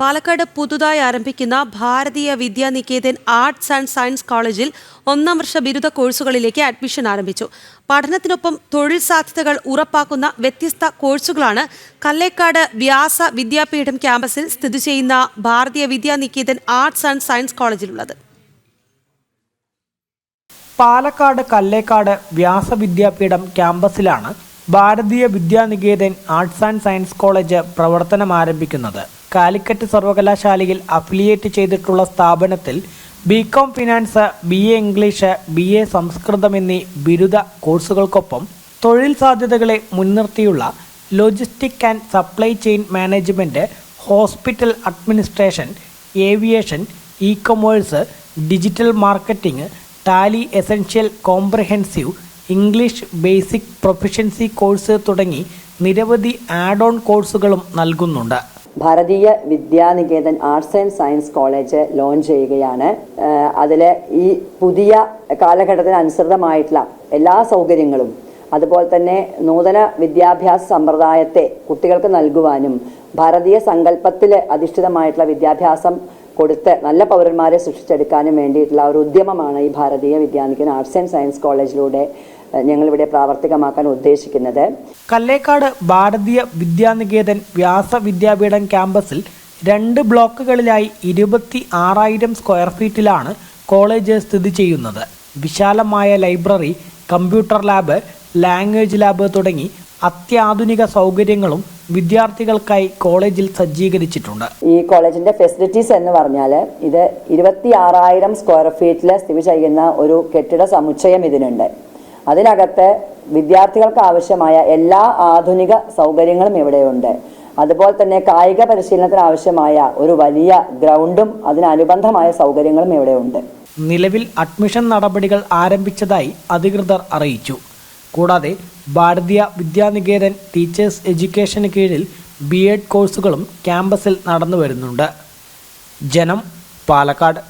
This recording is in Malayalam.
പാലക്കാട് പുതുതായി ആരംഭിക്കുന്ന ഭാരതീയ വിദ്യാനികേതൻ ആർട്സ് ആൻഡ് സയൻസ് കോളേജിൽ 1ാം വർഷ ബിരുദ കോഴ്സുകളിലേക്ക് അഡ്മിഷൻ ആരംഭിച്ചു. പഠനത്തിനൊപ്പം തൊഴിൽ സാധ്യതകൾ ഉറപ്പാക്കുന്ന വ്യത്യസ്ത കോഴ്സുകളാണ് കല്ലേക്കാട് വ്യാസ വിദ്യാപീഠം ക്യാമ്പസിൽ സ്ഥിതി ചെയ്യുന്ന Bharatiya Vidyaniketan arts and science കോളേജിലുള്ളത്. പാലക്കാട് കല്ലേക്കാട് വ്യാസ വിദ്യാപീഠം ക്യാമ്പസിലാണ് Bharatiya Vidyaniketan arts and science college പ്രവർത്തനം ആരംഭിക്കുന്നത്. കാലിക്കറ്റ് സർവകലാശാലയിൽ അഫിലിയേറ്റ് ചെയ്തിട്ടുള്ള സ്ഥാപനത്തിൽ BCom finance, BA English, BA Sanskrit എന്നീ ബിരുദ കോഴ്സുകൾക്കൊപ്പം തൊഴിൽ സാധ്യതകളെ മുൻനിർത്തിയുള്ള logistic and supply chain management, hospital administration, aviation, e-commerce, digital marketing, Tally essential comprehensive, English basic proficiency course തുടങ്ങി നിരവധി ആഡ് ഓൺ കോഴ്സുകളും നൽകുന്നുണ്ട്. Bharatiya Vidyaniketan arts and science college launch ചെയ്യുകയാണ്. അതിൽ ഈ പുതിയ കാലഘട്ടത്തിന് അനുസൃതമായിട്ടുള്ള എല്ലാ സൗകര്യങ്ങളും അതുപോലെ തന്നെ നൂതന വിദ്യാഭ്യാസ സമ്പ്രദായത്തെ കുട്ടികൾക്ക് നൽകുവാനും ഭാരതീയ സങ്കല്പത്തിൽ അധിഷ്ഠിതമായിട്ടുള്ള വിദ്യാഭ്യാസം കൊടുത്ത് നല്ല പൗരന്മാരെ സൃഷ്ടിച്ചെടുക്കാനും വേണ്ടിയിട്ടുള്ള ഒരു ഉദ്യമമാണ് ഈ ഭാരതീയ വിദ്യാനികേതൻ ആർട്സ് ആൻഡ് സയൻസ് കോളേജിലൂടെ ഞങ്ങളിവിടെ പ്രാവർത്തികമാക്കാൻ ഉദ്ദേശിക്കുന്നത്. കല്ലേക്കാട് ഭാരതീയ വിദ്യാനികേതൻ വ്യാസ വിദ്യാപീഠം ക്യാമ്പസിൽ 2 ബ്ലോക്കുകളിലായി 26,000 സ്ക്വയർ ഫീറ്റിലാണ് കോളേജ് സ്ഥിതി ചെയ്യുന്നത്. വിശാലമായ library, computer lab, language lab തുടങ്ങി അത്യാധുനിക സൗകര്യങ്ങളും വിദ്യാർത്ഥികൾക്കായി കോളേജിൽ സജ്ജീകരിച്ചിട്ടുണ്ട്. ഈ കോളേജിന്റെ ഫെസിലിറ്റീസ് എന്ന് പറഞ്ഞാൽ ഇത് 26,000 സ്ക്വയർ ഫീറ്റിൽ സ്ഥിതി ചെയ്യുന്ന ഒരു കെട്ടിട സമുച്ചയം ഇതിനുണ്ട്. അതിനകത്ത് വിദ്യാർത്ഥികൾക്ക് ആവശ്യമായ എല്ലാ ആധുനിക സൗകര്യങ്ങളും ഇവിടെയുണ്ട്. അതുപോലെ തന്നെ കായിക പരിശീലനത്തിന് ആവശ്യമായ ഒരു വലിയ ഗ്രൗണ്ടും അതിനനുബന്ധമായ സൗകര്യങ്ങളും ഇവിടെയുണ്ട്. നിലവിൽ അഡ്മിഷൻ നടപടികൾ ആരംഭിച്ചതായി അധികൃതർ അറിയിച്ചു. കൂടാതെ ഭാരതീയ വിദ്യാനികേതൻ ടീച്ചേഴ്സ് എഡ്യൂക്കേഷന് കീഴിൽ BEd കോഴ്സുകളും ക്യാമ്പസിൽ നടന്നു വരുന്നുണ്ട്. ജനം, പാലക്കാട്.